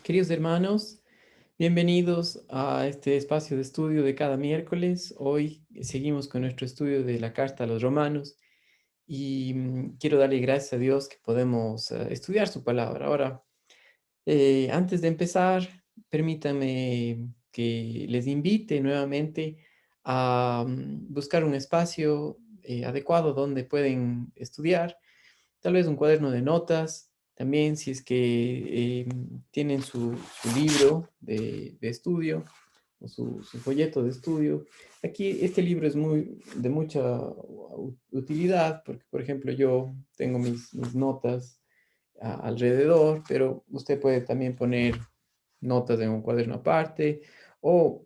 Queridos hermanos, bienvenidos a este espacio de estudio de cada miércoles. Hoy seguimos con nuestro estudio de la carta a los romanos y quiero darle gracias a Dios que podemos estudiar su palabra. Ahora, antes de empezar, permítanme que les invite nuevamente a buscar un espacio adecuado donde pueden estudiar. Tal vez un cuaderno de notas, también si es que tienen su libro de estudio o su folleto de estudio. Aquí este libro es de mucha utilidad porque, por ejemplo, yo tengo mis notas alrededor, pero usted puede también poner notas en un cuaderno aparte o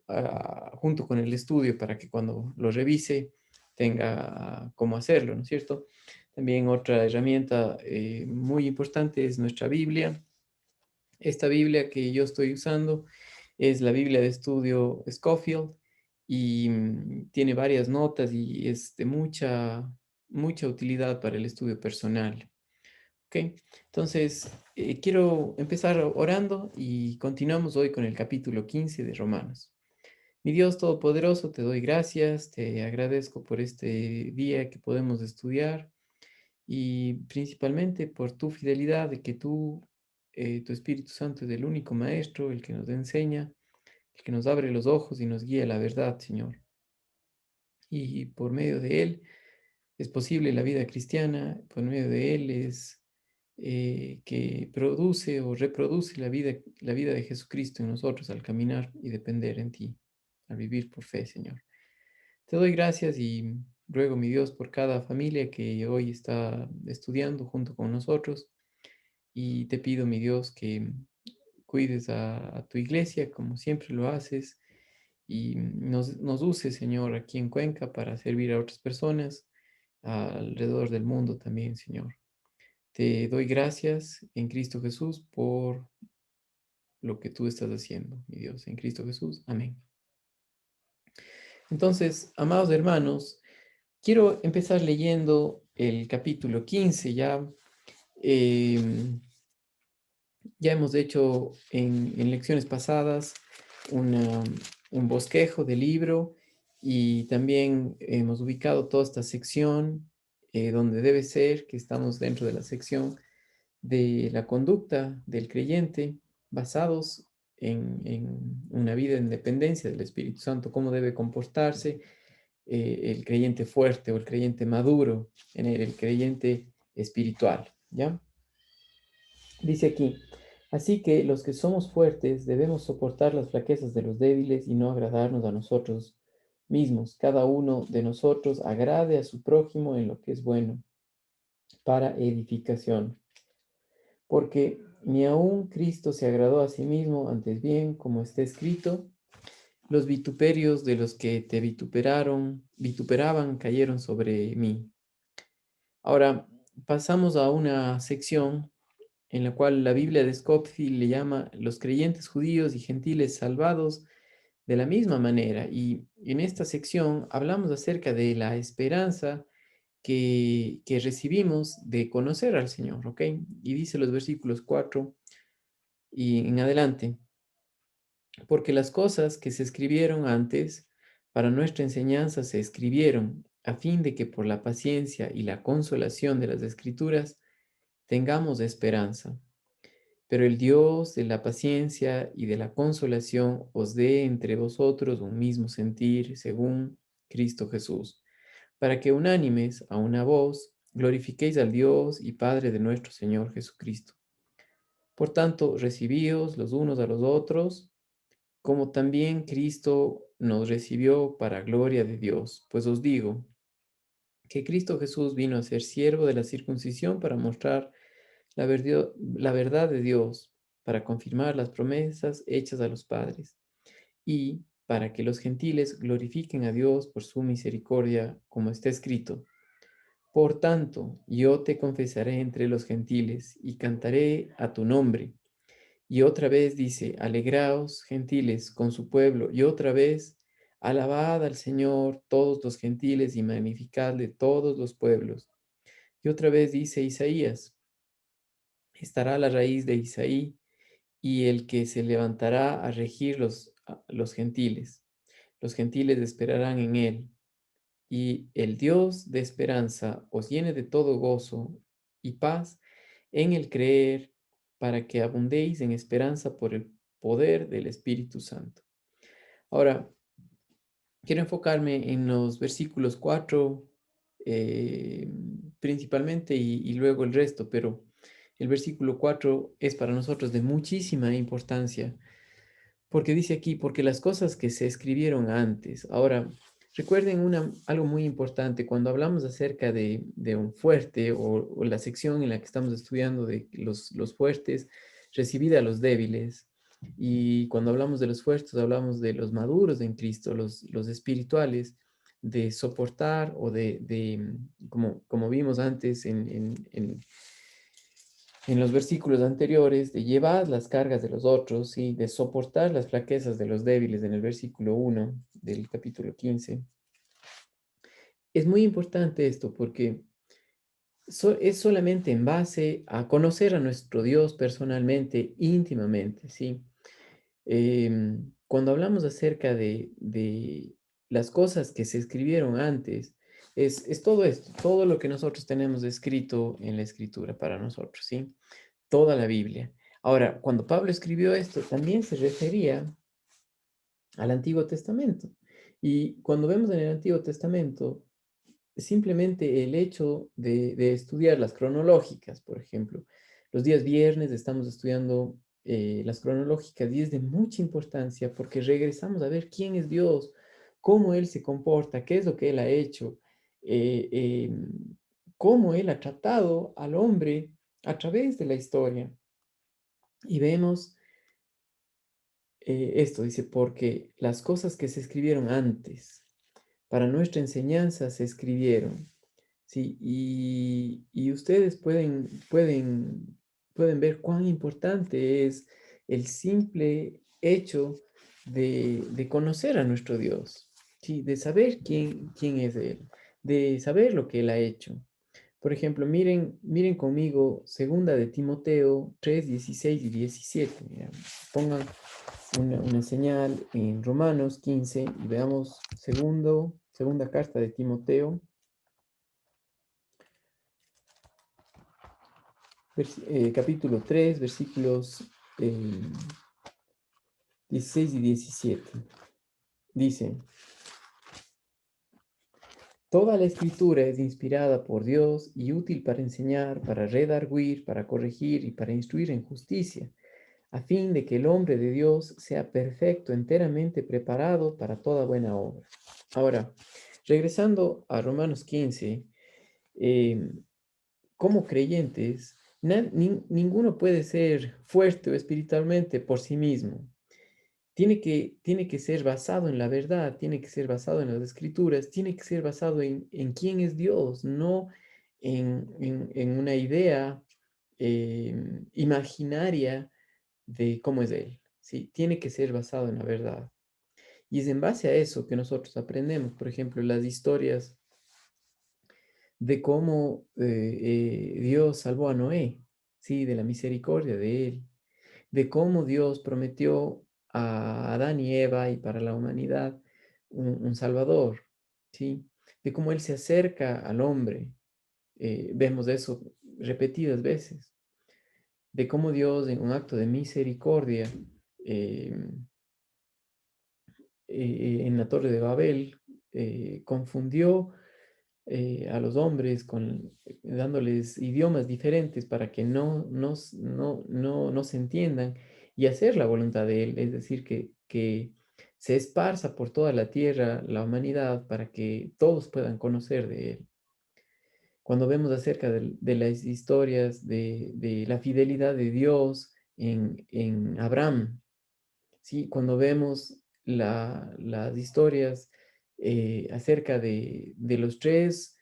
junto con el estudio para que cuando lo revise tenga cómo hacerlo, ¿no es cierto? También otra herramienta muy importante es nuestra Biblia. Esta Biblia que yo estoy usando es la Biblia de estudio Scofield y tiene varias notas y es de mucha utilidad para el estudio personal. ¿Ok? Entonces, quiero empezar orando y continuamos hoy con el capítulo 15 de Romanos. Mi Dios Todopoderoso, te doy gracias, te agradezco por este día que podemos estudiar y principalmente por tu fidelidad de que tu Espíritu Santo es el único Maestro, el que nos enseña, el que nos abre los ojos y nos guía a la verdad, Señor. Y por medio de Él es posible la vida cristiana, por medio de Él es que produce o reproduce la vida de Jesucristo en nosotros al caminar y depender en ti, al vivir por fe, Señor. Te doy gracias y ruego, mi Dios, por cada familia que hoy está estudiando junto con nosotros. Y te pido, mi Dios, que cuides a tu iglesia como siempre lo haces y nos uses, Señor, aquí en Cuenca para servir a otras personas alrededor del mundo también, Señor. Te doy gracias en Cristo Jesús por lo que tú estás haciendo, mi Dios, en Cristo Jesús. Amén. Entonces, amados hermanos, quiero empezar leyendo el capítulo 15. Em, ya hemos hecho en lecciones pasadas una- un bosquejo del libro y también hemos ubicado toda esta sección donde debe ser, que estamos dentro de la sección de la conducta del creyente basados en una vida en dependencia del Espíritu Santo, cómo debe comportarse el creyente fuerte o el creyente maduro, en el creyente espiritual, ¿ya? Dice aquí, así que los que somos fuertes debemos soportar las flaquezas de los débiles y no agradarnos a nosotros mismos. Cada uno de nosotros agrade a su prójimo en lo que es bueno, para edificación. Porque ni aun Cristo se agradó a sí mismo, antes bien, como está escrito, los vituperios de los que te vituperaban cayeron sobre mí. Ahora, pasamos a una sección en la cual la Biblia de Scofield le llama los creyentes judíos y gentiles salvados de la misma manera. Y en esta sección hablamos acerca de la esperanza que recibimos de conocer al Señor, ¿ok? Y dice los versículos 4 y en adelante, porque las cosas que se escribieron antes para nuestra enseñanza se escribieron a fin de que por la paciencia y la consolación de las Escrituras tengamos esperanza. Pero el Dios de la paciencia y de la consolación os dé entre vosotros un mismo sentir según Cristo Jesús, para que unánimes a una voz glorifiquéis al Dios y Padre de nuestro Señor Jesucristo. Por tanto, recibíos los unos a los otros, como también Cristo nos recibió para gloria de Dios. Pues os digo que Cristo Jesús vino a ser siervo de la circuncisión para mostrar la verdad de Dios, para confirmar las promesas hechas a los padres y para que los gentiles glorifiquen a Dios por su misericordia, como está escrito. Por tanto, yo te confesaré entre los gentiles y cantaré a tu nombre. Y otra vez dice, alegraos, gentiles, con su pueblo. Y otra vez, alabad al Señor todos los gentiles y magnificadle todos los pueblos. Y otra vez dice Isaías, estará la raíz de Isaí y el que se levantará a regir los gentiles. Los gentiles esperarán en él, y el Dios de esperanza os llene de todo gozo y paz en el creer, para que abundéis en esperanza por el poder del Espíritu Santo. Ahora, quiero enfocarme en los versículos 4 principalmente y luego el resto, pero el versículo 4 es para nosotros de muchísima importancia porque dice aquí, porque las cosas que se escribieron antes. Ahora, recuerden algo muy importante, cuando hablamos acerca de un fuerte o la sección en la que estamos estudiando de los fuertes, recibida a los débiles. Y cuando hablamos de los fuertes, hablamos de los maduros en Cristo, los espirituales, de soportar o como vimos antes en los versículos anteriores, de llevar las cargas de los otros y de soportar las flaquezas de los débiles en el versículo 1 del capítulo 15. Es muy importante esto porque es solamente en base a conocer a nuestro Dios personalmente, íntimamente, ¿sí? Cuando hablamos acerca de las cosas que se escribieron antes, es todo esto, todo lo que nosotros tenemos escrito en la escritura para nosotros, ¿sí? Toda la Biblia. Ahora, cuando Pablo escribió esto, también se refería al Antiguo Testamento. Y cuando vemos en el Antiguo Testamento, simplemente el hecho de estudiar las cronológicas, por ejemplo, los días viernes estamos estudiando las cronológicas y es de mucha importancia porque regresamos a ver quién es Dios, cómo Él se comporta, qué es lo que Él ha hecho, eh, cómo Él ha tratado al hombre a través de la historia. Y vemos esto, dice, porque las cosas que se escribieron antes, para nuestra enseñanza se escribieron, ¿sí? Y ustedes pueden ver cuán importante es el simple hecho de conocer a nuestro Dios, ¿sí? De saber quién es Él, de saber lo que Él ha hecho. Por ejemplo, miren conmigo segunda de Timoteo 3 16 y 17. Mira, pongan una señal en Romanos 15 y veamos segunda carta de Timoteo, capítulo 3 versículos 16 y 17. Dice, toda la escritura es inspirada por Dios y útil para enseñar, para redarguir, para corregir y para instruir en justicia, a fin de que el hombre de Dios sea perfecto, enteramente preparado para toda buena obra. Ahora, regresando a Romanos 15, eh, como creyentes, ninguno puede ser fuerte o espiritualmente por sí mismo. Tiene que ser basado en la verdad, tiene que ser basado en las escrituras, tiene que ser basado en quién es Dios, no en una idea imaginaria de cómo es Él. ¿Sí? Tiene que ser basado en la verdad. Y es en base a eso que nosotros aprendemos, por ejemplo, las historias de cómo Dios salvó a Noé, ¿sí? De la misericordia de él, de cómo Dios prometió a Adán y Eva y para la humanidad un Salvador, ¿sí? De cómo Él se acerca al hombre, vemos eso repetidas veces, de cómo Dios en un acto de misericordia eh, en la Torre de Babel confundió a los hombres dándoles idiomas diferentes para que no se entiendan y hacer la voluntad de Él, es decir, que se esparza por toda la tierra la humanidad para que todos puedan conocer de Él. Cuando vemos acerca de las historias de la fidelidad de Dios en Abraham, ¿sí? Cuando vemos las historias acerca de los tres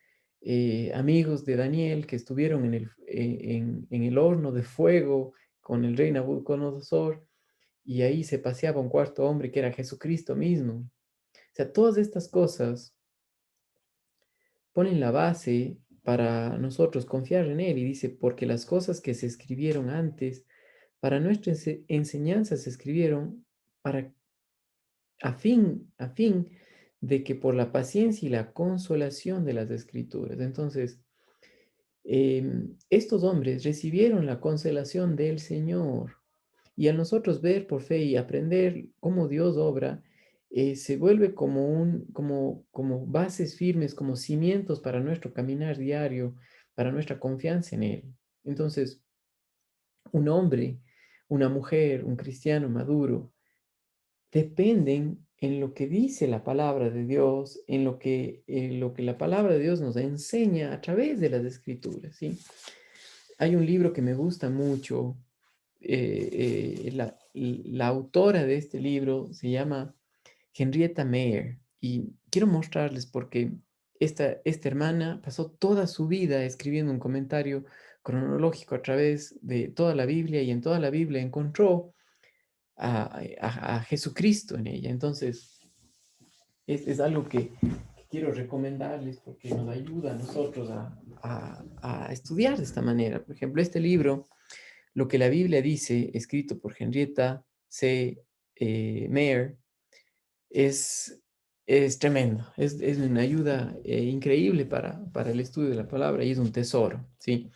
amigos de Daniel que estuvieron en el horno de fuego con el rey Nabucodonosor y ahí se paseaba un cuarto hombre que era Jesucristo mismo. O sea, todas estas cosas ponen la base para nosotros confiar en Él y dice, porque las cosas que se escribieron antes para nuestra enseñanza se escribieron para, a fin de que por la paciencia y la consolación de las Escrituras. Entonces, estos hombres recibieron la consolación del Señor. Y al nosotros ver por fe y aprender cómo Dios obra, se vuelve como bases firmes, como cimientos para nuestro caminar diario, para nuestra confianza en Él. Entonces, un hombre, una mujer, un cristiano maduro, dependen en lo que dice la palabra de Dios, en lo que la palabra de Dios nos enseña a través de las Escrituras, ¿sí? Hay un libro que me gusta mucho. La autora de este libro se llama Henrietta Meyer y quiero mostrarles porque esta hermana pasó toda su vida escribiendo un comentario cronológico a través de toda la Biblia y en toda la Biblia encontró a Jesucristo en ella. Entonces, es algo que quiero recomendarles porque nos ayuda a nosotros a estudiar de esta manera. Por ejemplo, este libro, Lo que la Biblia dice, escrito por Henrietta C. Meyer, es, es tremendo. Es una ayuda increíble para el estudio de la palabra y es un tesoro, ¿sí?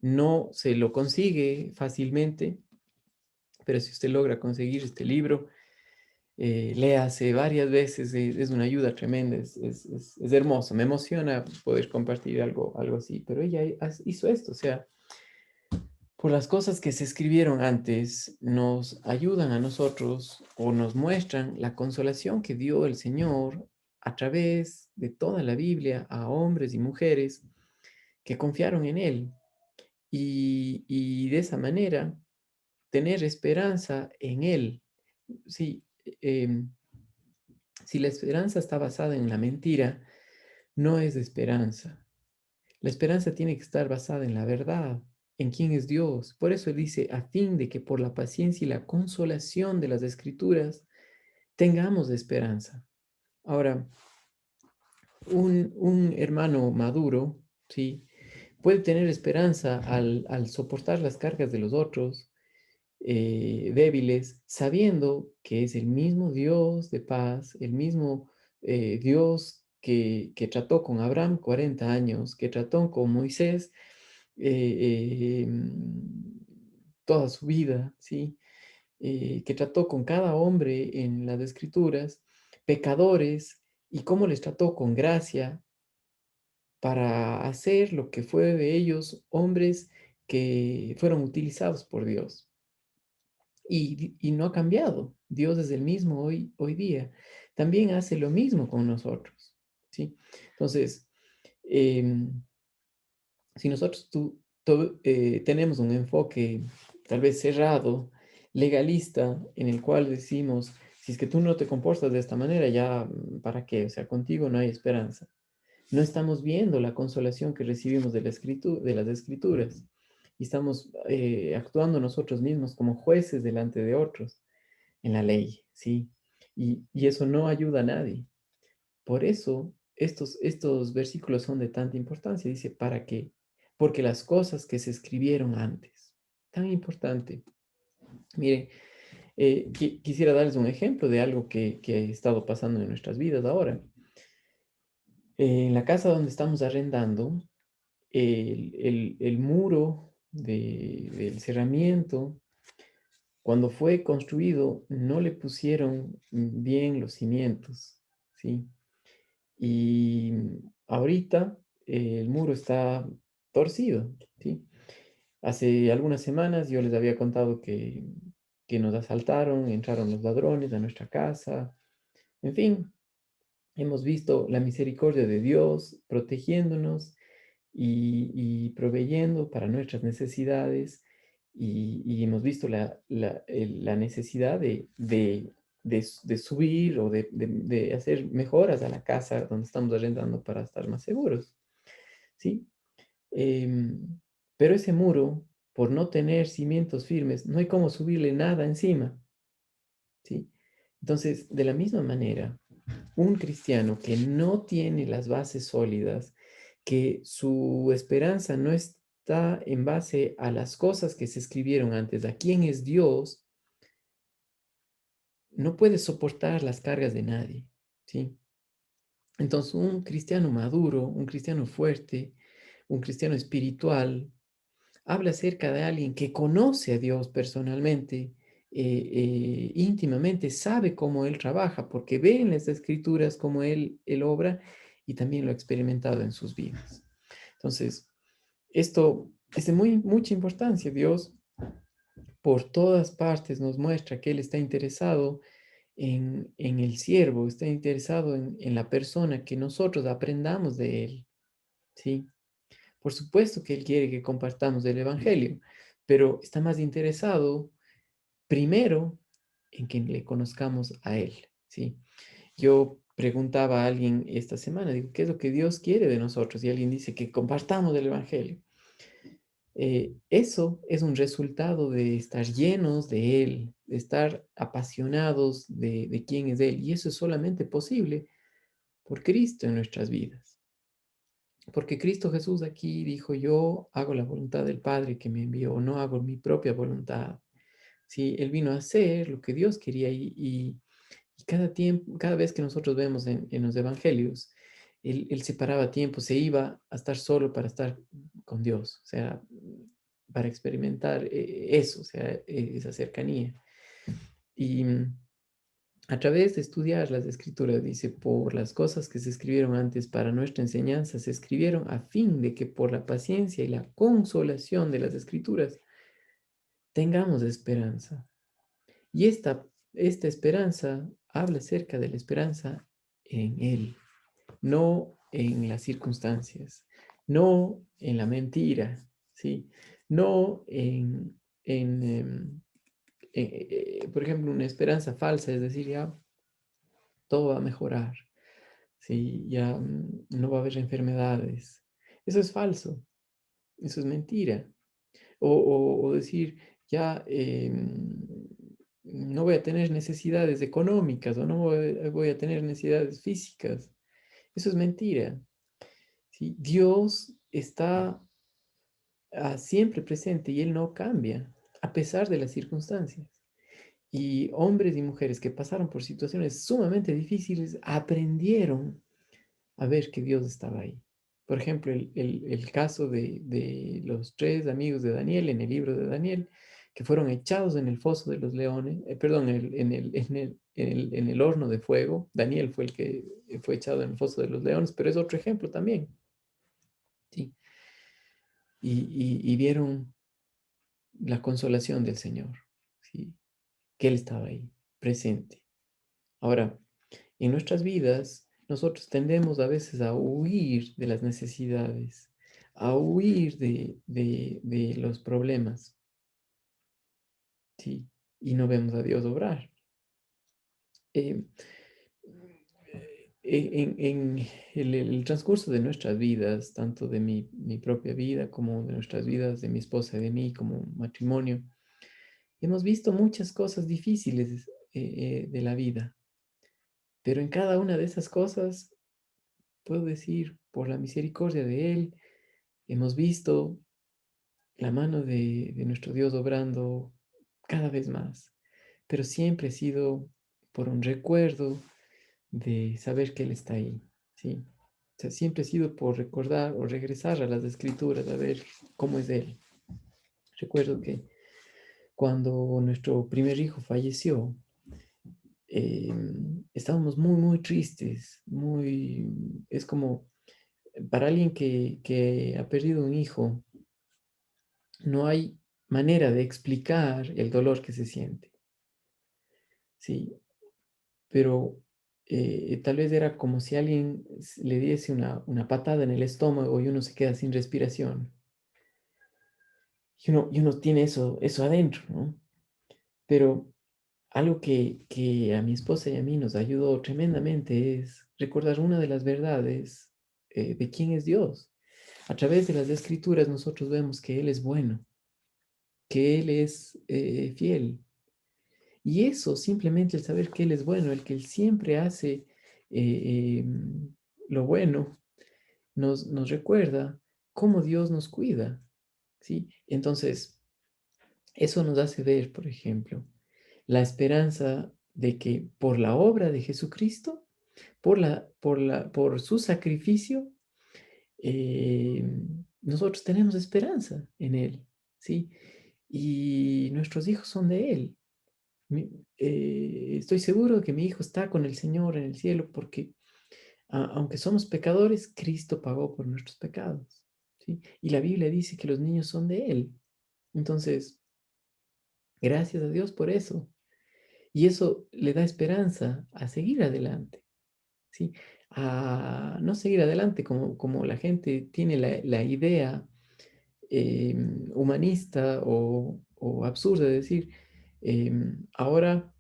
No se lo consigue fácilmente, pero si usted logra conseguir este libro, léase varias veces, es una ayuda tremenda, es hermoso, me emociona poder compartir algo así, pero ella hizo esto, o sea, por las cosas que se escribieron antes, nos ayudan a nosotros o nos muestran la consolación que dio el Señor a través de toda la Biblia a hombres y mujeres que confiaron en Él y de esa manera tener esperanza en Él. Sí, em, si la esperanza está basada en la mentira, no es esperanza. La esperanza tiene que estar basada en la verdad, en quién es Dios. Por eso él dice, a fin de que por la paciencia y la consolación de las Escrituras tengamos esperanza. Ahora, un hermano maduro, ¿sí? Puede tener esperanza al soportar las cargas de los otros, débiles, sabiendo que es el mismo Dios de paz, el mismo Dios que trató con Abraham 40 años, que trató con Moisés toda su vida, ¿sí? Que trató con cada hombre en las Escrituras, pecadores, y cómo les trató con gracia para hacer lo que fue de ellos hombres que fueron utilizados por Dios. Y no ha cambiado. Dios es el mismo hoy día. También hace lo mismo con nosotros, ¿sí? Entonces, em, si nosotros tenemos un enfoque tal vez cerrado, legalista, en el cual decimos, si es que tú no te comportas de esta manera, ya, ¿para qué? O sea, contigo no hay esperanza. No estamos viendo la consolación que recibimos de las escrituras y estamos actuando nosotros mismos como jueces delante de otros en la ley, ¿sí? Y eso no ayuda a nadie. Por eso estos versículos son de tanta importancia. Dice, ¿para qué? Porque las cosas que se escribieron antes, tan importante. Mire, quisiera darles un ejemplo de algo que ha estado pasando en nuestras vidas ahora. En la casa donde estamos arrendando, el muro del cerramiento, cuando fue construido, no le pusieron bien los cimientos, ¿sí? Y ahorita el muro está torcido, ¿sí? Hace algunas semanas yo les había contado que nos asaltaron, entraron los ladrones a nuestra casa. En fin, hemos visto la misericordia de Dios protegiéndonos y proveyendo para nuestras necesidades y hemos visto la necesidad de subir o de hacer mejoras a la casa donde estamos arrendando para estar más seguros, ¿sí? Em, pero ese muro, por no tener cimientos firmes, no hay cómo subirle nada encima, ¿sí? Entonces, de la misma manera, un cristiano que no tiene las bases sólidas, que su esperanza no es está en base a las cosas que se escribieron antes, a quién es Dios, no puede soportar las cargas de nadie, ¿sí? Entonces, un cristiano maduro, un cristiano fuerte, un cristiano espiritual, habla acerca de alguien que conoce a Dios personalmente, íntimamente, sabe cómo Él trabaja, porque ve en las Escrituras cómo Él obra y también lo ha experimentado en sus vidas. Entonces, esto es de mucha importancia. Dios por todas partes nos muestra que Él está interesado en el siervo, está interesado en la persona, que nosotros aprendamos de Él, ¿sí? Por supuesto que Él quiere que compartamos el Evangelio, pero está más interesado primero en que le conozcamos a Él, ¿sí? Yo preguntaba a alguien esta semana, digo, ¿qué es lo que Dios quiere de nosotros? Y alguien dice que compartamos el Evangelio. Eso es un resultado de estar llenos de Él, de estar apasionados de quién es Él. Y eso es solamente posible por Cristo en nuestras vidas. Porque Cristo Jesús aquí dijo, yo hago la voluntad del Padre que me envió, no hago mi propia voluntad. Sí, Él vino a hacer lo que Dios quería y cada tiempo, cada vez que nosotros vemos en los evangelios, él separaba tiempo, se iba a estar solo para estar con Dios, o sea, para experimentar eso, o sea, esa cercanía. Y a través de estudiar las escrituras, dice, por las cosas que se escribieron antes para nuestra enseñanza, se escribieron a fin de que por la paciencia y la consolación de las escrituras tengamos esperanza. Y esta esperanza habla acerca de la esperanza en Él, no en las circunstancias, no en la mentira, ¿sí? No por ejemplo, una esperanza falsa, es decir, ya todo va a mejorar, ¿sí? Ya no va a haber enfermedades. Eso es falso, eso es mentira. O decir, ya no voy a tener necesidades económicas o no voy a tener necesidades físicas. Eso es mentira. ¿Sí? Dios está siempre presente y Él no cambia a pesar de las circunstancias. Y hombres y mujeres que pasaron por situaciones sumamente difíciles aprendieron a ver que Dios estaba ahí. Por ejemplo, el caso de los tres amigos de Daniel en el libro de Daniel, que fueron echados en el foso de los leones, perdón, en el horno de fuego. Daniel fue el que fue echado en el foso de los leones, pero es otro ejemplo también. ¿Sí? Y vieron la consolación del Señor, ¿sí? Que Él estaba ahí, presente. Ahora, en nuestras vidas, nosotros tendemos a veces a huir de las necesidades, a huir de los problemas, ¿sí? Y no vemos a Dios obrar. Eh, en el transcurso de nuestras vidas, tanto de mi propia vida como de nuestras vidas, de mi esposa y de mí como matrimonio, hemos visto muchas cosas difíciles de la vida, pero en cada una de esas cosas, puedo decir, por la misericordia de Él, hemos visto la mano de nuestro Dios obrando cada vez más, pero siempre ha sido por un recuerdo de saber que Él está ahí, ¿sí? O sea, siempre ha sido por recordar o regresar a las escrituras a ver cómo es Él. Recuerdo que cuando nuestro primer hijo falleció, estábamos muy tristes, es como para alguien que ha perdido un hijo, no hay manera de explicar el dolor que se siente, ¿sí? Pero tal vez era como si alguien le diese una patada en el estómago y uno se queda sin respiración. Y uno tiene eso adentro, ¿no? Pero algo que a mi esposa y a mí nos ayudó tremendamente es recordar una de las verdades de quién es Dios. A través de las escrituras nosotros vemos que Él es bueno, que Él es fiel. Y eso, simplemente el saber que Él es bueno, el que Él siempre hace lo bueno, nos recuerda cómo Dios nos cuida. ¿sí? Entonces, eso nos hace ver, por ejemplo, la esperanza de que por la obra de Jesucristo, por su sacrificio, eh, nosotros tenemos esperanza en Él, ¿sí? Y nuestros hijos son de Él. Estoy seguro que mi hijo está con el Señor en el cielo porque aunque somos pecadores, Cristo pagó por nuestros pecados, ¿sí? Y la Biblia dice que los niños son de Él. Entonces, gracias a Dios por eso. Y eso le da esperanza a seguir adelante, ¿sí? A no seguir adelante como la gente tiene la idea humanista o absurda de decir, ahora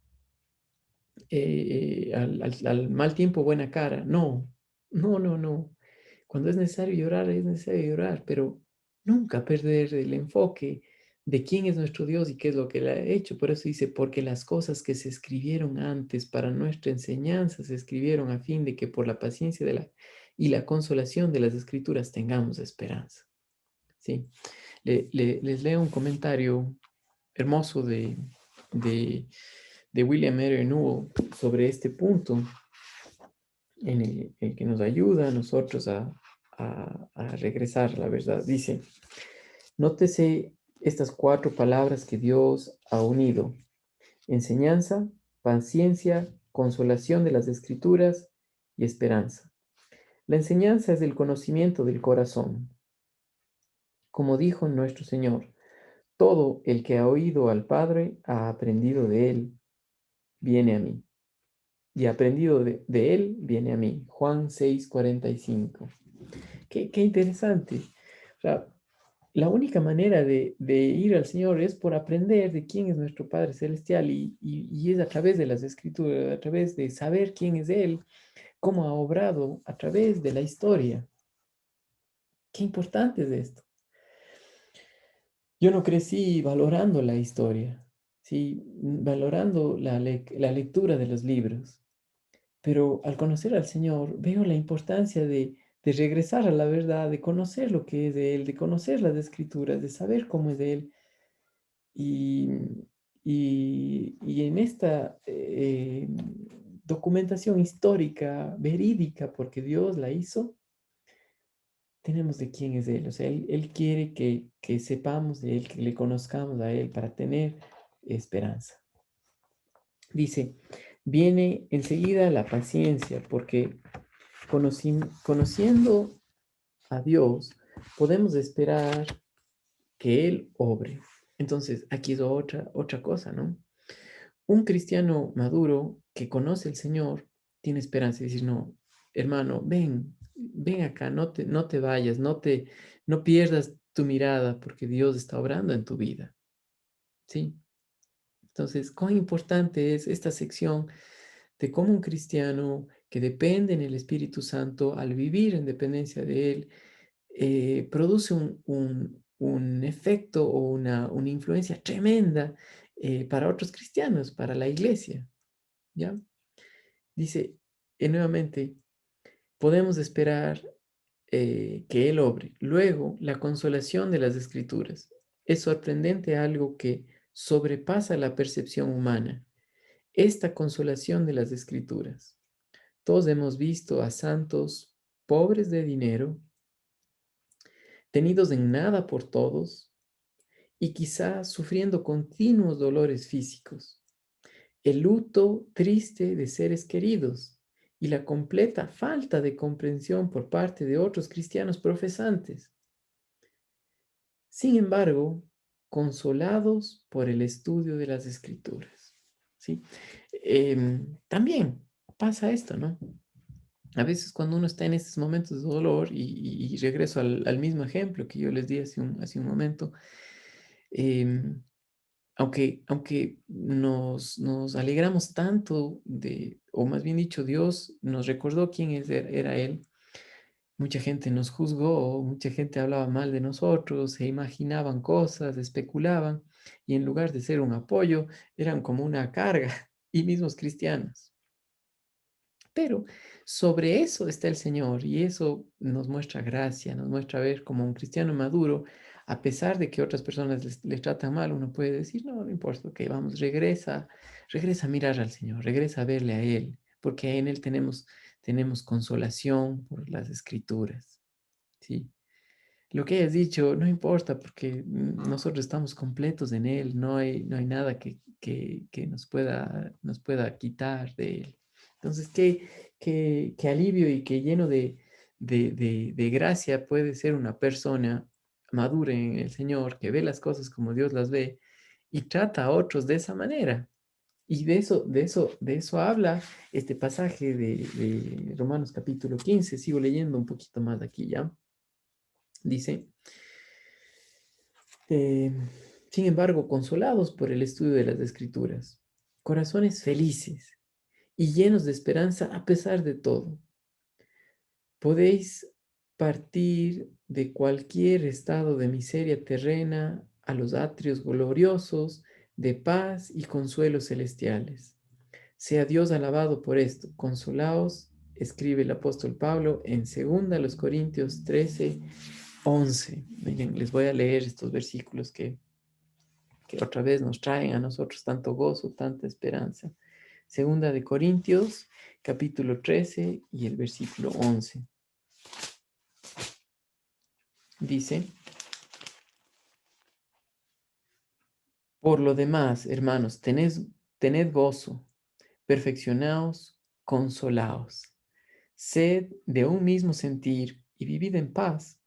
al mal tiempo buena cara. No, no, no, no. Cuando es necesario llorar, pero nunca perder el enfoque de quién es nuestro Dios y qué es lo que Él ha hecho. Por eso dice, porque las cosas que se escribieron antes para nuestra enseñanza se escribieron a fin de que por la paciencia y la consolación de las escrituras tengamos esperanza. ¿Sí? Les leo un comentario hermoso de, de William Mary Newell sobre este punto en el que nos ayuda a nosotros a regresar a la verdad. Dice, nótese estas cuatro palabras que Dios ha unido: enseñanza, paciencia, consolación de las escrituras y esperanza. La enseñanza es el conocimiento del corazón. Como dijo nuestro Señor, todo el que ha oído al Padre ha aprendido de él, viene a mí. Y aprendido de él, viene a mí. Juan 6:45. Qué interesante. O sea, la única manera de ir al Señor es por aprender de quién es nuestro Padre Celestial y es a través de las Escrituras, a través de saber quién es Él, cómo ha obrado a través de la historia. Qué importante es esto. Yo no crecí valorando la historia, ¿sí? Valorando la lectura de los libros. Pero al conocer al Señor, veo la importancia de regresar a la verdad, de conocer lo que es de Él, de conocer las Escrituras, de saber cómo es de Él. Y, y en esta documentación histórica, verídica, porque Dios la hizo, tenemos de quién es Él. O sea, Él quiere que sepamos de Él, que le conozcamos a Él para tener esperanza. Dice, viene enseguida la paciencia, porque conociendo a Dios, podemos esperar que Él obre. Entonces, aquí es otra cosa, ¿no? Un cristiano maduro que conoce al Señor tiene esperanza y decir, no, hermano, ven acá, no te vayas, no pierdas tu mirada porque Dios está obrando en tu vida, ¿sí? Entonces, cuán importante es esta sección de cómo un cristiano que depende en el Espíritu Santo, al vivir en dependencia de Él, produce un efecto o una influencia tremenda para otros cristianos, para la iglesia, ¿ya? Dice, nuevamente, podemos esperar que Él obre. Luego, la consolación de las Escrituras. Es sorprendente algo que sobrepasa la percepción humana. Esta consolación de las Escrituras. Todos hemos visto a santos pobres de dinero, tenidos en nada por todos y quizá sufriendo continuos dolores físicos, el luto triste de seres queridos y la completa falta de comprensión por parte de otros cristianos profesantes. Sin embargo, consolados por el estudio de las escrituras. ¿Sí? También pasa esto, ¿no? A veces cuando uno está en estos momentos de dolor, y regreso al mismo ejemplo que yo les di hace un momento, em, aunque nos alegramos tanto o más bien dicho, Dios nos recordó quién era Él, mucha gente nos juzgó, mucha gente hablaba mal de nosotros, se imaginaban cosas, especulaban, y en lugar de ser un apoyo, eran como una carga, y mismos cristianos. Pero sobre eso está el Señor y eso nos muestra gracia, nos muestra ver como un cristiano maduro A pesar de que otras personas les tratan mal, uno puede decir, no, no importa, ok, vamos, regresa a mirar al Señor, regresa a verle a Él, porque en Él tenemos consolación por las Escrituras, ¿sí? Lo que hayas dicho no importa porque nosotros estamos completos en Él, no hay nada que nos pueda quitar de Él. Entonces, qué alivio y qué lleno de gracia puede ser una persona madura en el Señor, que ve las cosas como Dios las ve y trata a otros de esa manera. Y de eso habla este pasaje de Romanos capítulo 15. Sigo leyendo un poquito más aquí ya. Dice, eh, sin embargo, consolados por el estudio de las Escrituras, corazones felices y llenos de esperanza a pesar de todo, podéis partir de cualquier estado de miseria terrena a los atrios gloriosos de paz y consuelos celestiales. Sea Dios alabado por esto. Consolaos, escribe el apóstol Pablo en 2 Corintios 13:11. Miren, les voy a leer estos versículos que otra vez nos traen a nosotros tanto gozo, tanta esperanza. Segunda de Corintios, capítulo 13 y el versículo 11. Dice, por lo demás, hermanos, tened gozo, perfeccionaos, consolaos, sed de un mismo sentir y vivid en paz,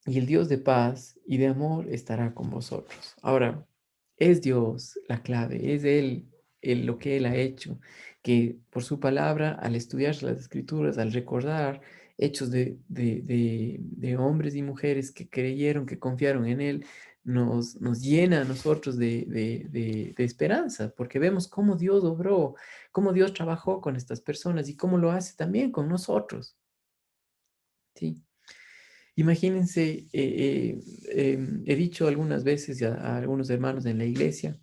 y el Dios de paz y de amor estará con vosotros. Ahora, es Dios la clave, es Él lo que Él ha hecho, que por su palabra, al estudiar las Escrituras, al recordar hechos de hombres y mujeres que creyeron, que confiaron en Él, nos llena a nosotros de esperanza, porque vemos cómo Dios obró, cómo Dios trabajó con estas personas y cómo lo hace también con nosotros. ¿Sí? Imagínense, he dicho algunas veces a algunos hermanos en la iglesia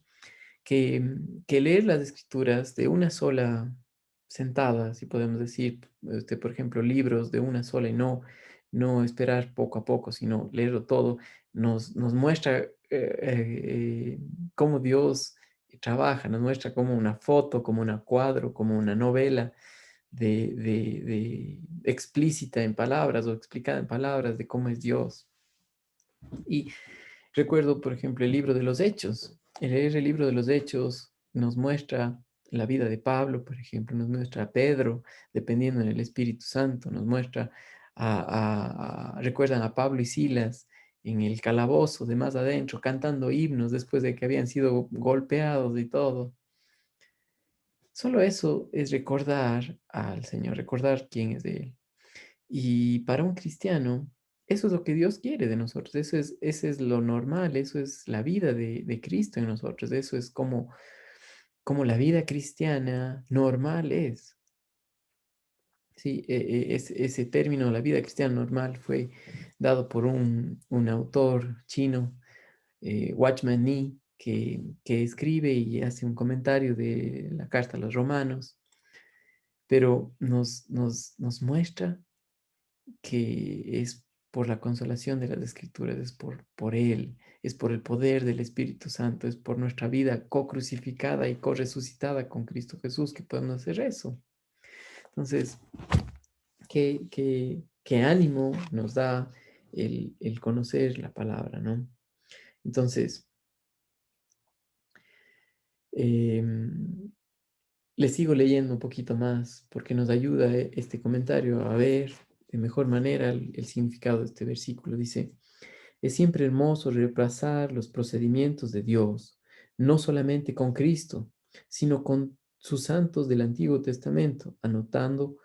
que leer las escrituras de una sola sentada, si podemos decir, por ejemplo, libros de una sola y no esperar poco a poco, sino leerlo todo, nos muestra cómo Dios trabaja, nos muestra como una foto, como un cuadro, como una novela explícita en palabras o explicada en palabras de cómo es Dios. Y recuerdo, por ejemplo, el libro de los Hechos. Leer el libro de los Hechos nos muestra la vida de Pablo, por ejemplo, nos muestra a Pedro, dependiendo del Espíritu Santo, nos muestra recuerdan a Pablo y Silas en el calabozo de más adentro, cantando himnos después de que habían sido golpeados y todo. Solo eso es recordar al Señor, recordar quién es Él. Y para un cristiano, eso es lo que Dios quiere de nosotros, eso es lo normal, eso es la vida de Cristo en nosotros, eso es como la vida cristiana normal es. Sí, ese término, la vida cristiana normal, fue dado por un autor chino, Watchman Nee, que escribe y hace un comentario de la carta a los romanos, pero nos muestra que es por la consolación de las Escrituras, es por Él, es por el poder del Espíritu Santo, es por nuestra vida co-crucificada y co-resucitada con Cristo Jesús que podemos hacer eso. Entonces, qué ánimo nos da el conocer la palabra, ¿no? Entonces, em, le sigo leyendo un poquito más porque nos ayuda este comentario a ver de mejor manera el significado de este versículo. Dice, es siempre hermoso repasar los procedimientos de Dios, no solamente con Cristo, sino con sus santos del Antiguo Testamento, anotando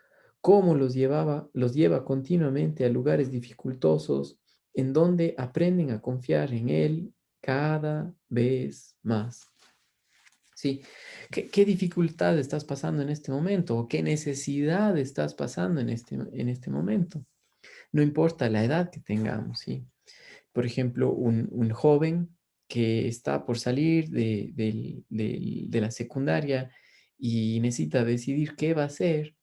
cómo los lleva continuamente a lugares dificultosos en donde aprenden a confiar en Él cada vez más. Sí, ¿qué dificultad estás pasando en este momento? ¿O qué necesidad estás pasando en este momento? No importa la edad que tengamos, ¿sí? Por ejemplo, un joven que está por salir de la secundaria y necesita decidir qué va a hacer,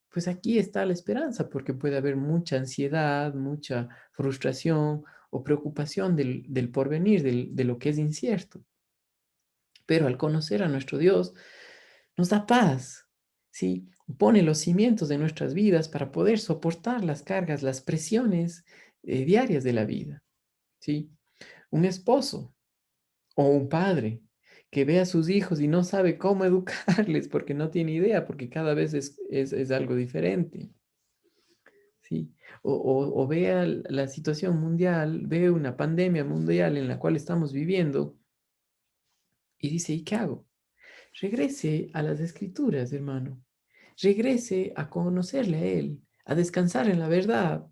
pues aquí está la esperanza, porque puede haber mucha ansiedad, mucha frustración o preocupación del porvenir, de lo que es incierto. Pero al conocer a nuestro Dios, nos da paz, ¿sí? Pone los cimientos de nuestras vidas para poder soportar las cargas, las presiones diarias de la vida, ¿sí? Un esposo o un padre que ve a sus hijos y no sabe cómo educarles porque no tiene idea, porque cada vez es algo diferente, ¿sí? O vea la situación mundial, ve una pandemia mundial en la cual estamos viviendo y dice, ¿y qué hago? Regrese a las escrituras, hermano. Regrese a conocerle a Él, a descansar en la verdad,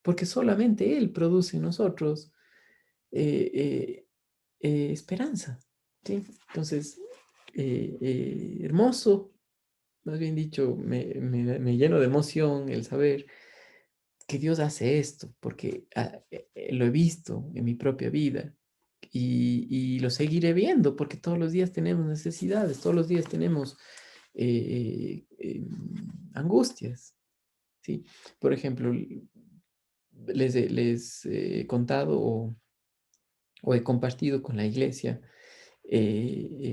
porque solamente Él produce en nosotros eh, eh, esperanza. ¿Sí? Entonces, hermoso, más bien dicho, me lleno de emoción el saber que Dios hace esto, porque lo he visto en mi propia vida y lo seguiré viendo, porque todos los días tenemos necesidades, todos los días tenemos angustias, ¿sí? Por ejemplo, les he contado o he compartido con la iglesia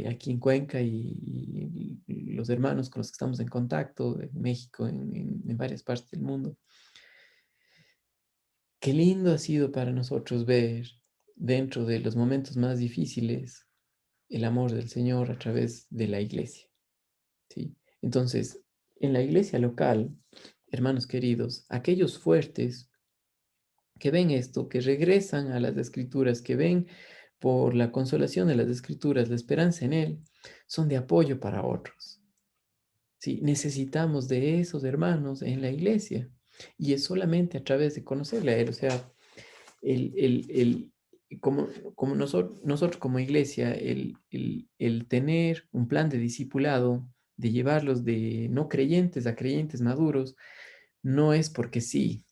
aquí en Cuenca y los hermanos con los que estamos en contacto, en México, en varias partes del mundo. Qué lindo ha sido para nosotros ver dentro de los momentos más difíciles el amor del Señor a través de la iglesia, ¿sí? Entonces, en la iglesia local, hermanos queridos, aquellos fuertes que ven esto, que regresan a las escrituras, que ven por la consolación de las escrituras, la esperanza en Él, son de apoyo para otros. Sí, necesitamos de esos hermanos en la iglesia y es solamente a través de conocerle a Él, o sea, como, como nosotros como iglesia, el tener un plan de discipulado, de llevarlos de no creyentes a creyentes maduros, no es porque sí,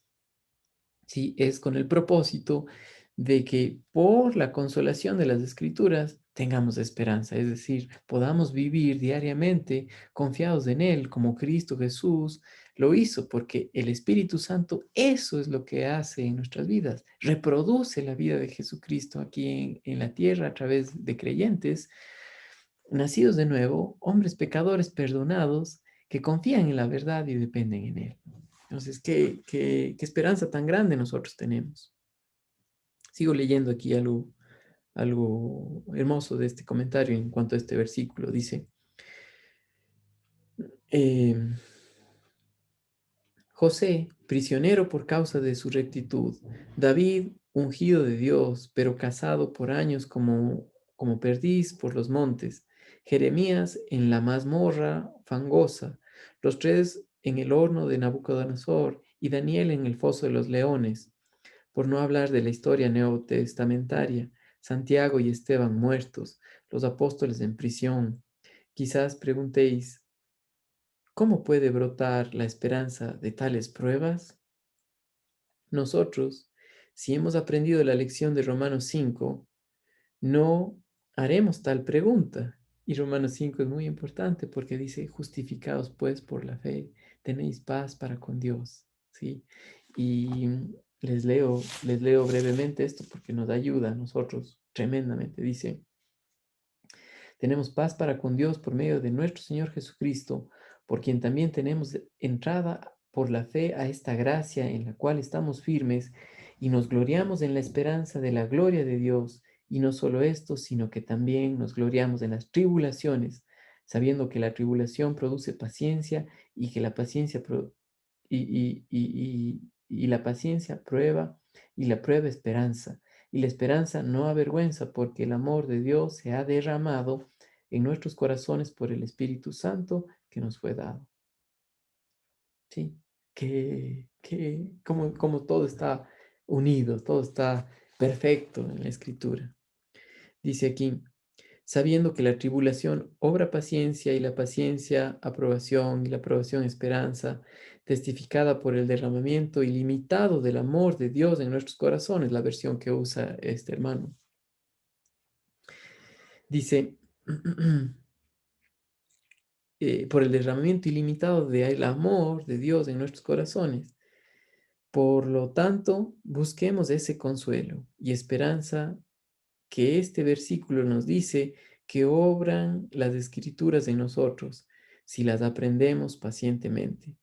sí, es con el propósito de que por la consolación de las escrituras tengamos esperanza, es decir, podamos vivir diariamente confiados en Él, como Cristo Jesús lo hizo, porque el Espíritu Santo eso es lo que hace en nuestras vidas, reproduce la vida de Jesucristo aquí en la tierra a través de creyentes, nacidos de nuevo, hombres pecadores perdonados, que confían en la verdad y dependen en Él. Entonces, qué esperanza tan grande nosotros tenemos. Sigo leyendo aquí algo hermoso de este comentario en cuanto a este versículo. Dice, eh, José, prisionero por causa de su rectitud, David, ungido de Dios, pero cazado por años como perdiz por los montes, Jeremías en la mazmorra fangosa, los tres en el horno de Nabucodonosor y Daniel en el foso de los leones, por no hablar de la historia neotestamentaria, Santiago y Esteban muertos, los apóstoles en prisión. Quizás preguntéis, ¿cómo puede brotar la esperanza de tales pruebas? Nosotros, si hemos aprendido la lección de Romanos 5, no haremos tal pregunta. Y Romanos 5 es muy importante porque dice, justificados pues por la fe, tenéis paz para con Dios, ¿sí? Y les leo brevemente esto porque nos ayuda a nosotros tremendamente. Dice, tenemos paz para con Dios por medio de nuestro Señor Jesucristo, por quien también tenemos entrada por la fe a esta gracia en la cual estamos firmes y nos gloriamos en la esperanza de la gloria de Dios. Y no solo esto, sino que también nos gloriamos en las tribulaciones, sabiendo que la tribulación produce paciencia y que la paciencia y la paciencia prueba y la prueba esperanza. Y la esperanza no avergüenza porque el amor de Dios se ha derramado en nuestros corazones por el Espíritu Santo que nos fue dado. Sí, como todo está unido, todo está perfecto en la Escritura. Dice aquí, sabiendo que la tribulación obra paciencia y la paciencia aprobación y la aprobación esperanza, testificada por el derramamiento ilimitado del amor de Dios en nuestros corazones, la versión que usa este hermano. Dice, por el derramamiento ilimitado del amor de Dios en nuestros corazones, Por lo tanto, busquemos ese consuelo y esperanza que este versículo nos dice que obran las escrituras en nosotros si las aprendemos pacientemente.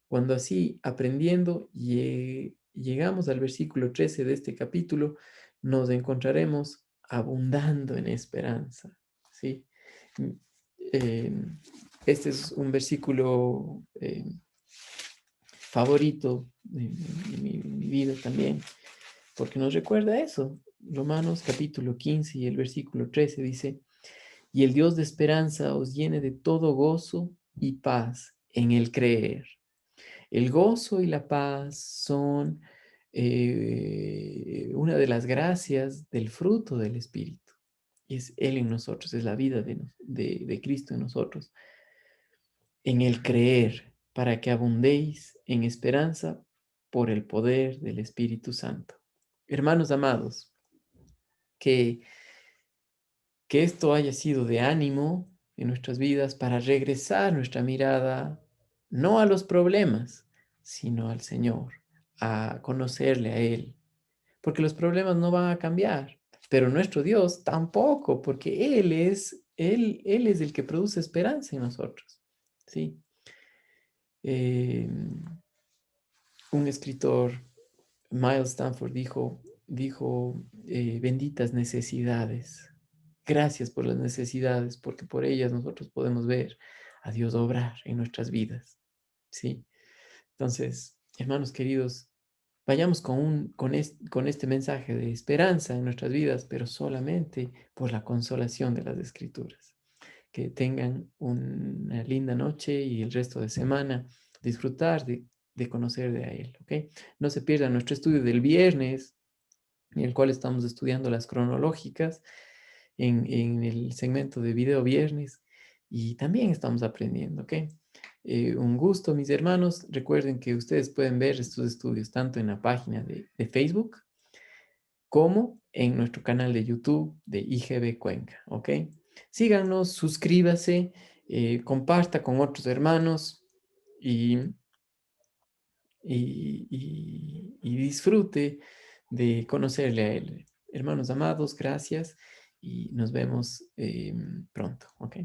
Cuando así, aprendiendo, llegamos al versículo 13 de este capítulo, nos encontraremos abundando en esperanza, ¿sí? Mm, em, Este es un versículo favorito de mi vida también, porque nos recuerda eso. Romanos capítulo 15 y el versículo 13 dice, y el Dios de esperanza os llene de todo gozo y paz en el creer. El gozo y la paz son una de las gracias del fruto del Espíritu. Y es Él en nosotros, es la vida de Cristo en nosotros. En el creer, para que abundéis en esperanza por el poder del Espíritu Santo. Hermanos amados, que, que esto haya sido de ánimo en nuestras vidas para regresar nuestra mirada no a los problemas, sino al Señor, a conocerle a Él, porque los problemas no van a cambiar, pero nuestro Dios tampoco, porque Él es el que produce esperanza en nosotros, ¿sí? Eh, un escritor, Miles Stanford, dijo, benditas necesidades. Gracias por las necesidades, porque por ellas nosotros podemos ver a Dios obrar en nuestras vidas, ¿sí? Entonces, hermanos queridos, vayamos con este mensaje de esperanza en nuestras vidas, pero solamente por la consolación de las Escrituras. Que tengan una linda noche y el resto de semana disfrutar de conocer de a Él, ¿ok? No se pierdan nuestro estudio del viernes, en el cual estamos estudiando las cronológicas en el segmento de video viernes y también estamos aprendiendo, ¿ok? Un gusto, mis hermanos. Recuerden que ustedes pueden ver estos estudios tanto en la página de Facebook como en nuestro canal de YouTube de IGB Cuenca, ¿ok? Síganos, suscríbase, comparta con otros hermanos y, y disfrute de conocerle a Él. Hermanos amados, gracias y nos vemos pronto, ¿ok?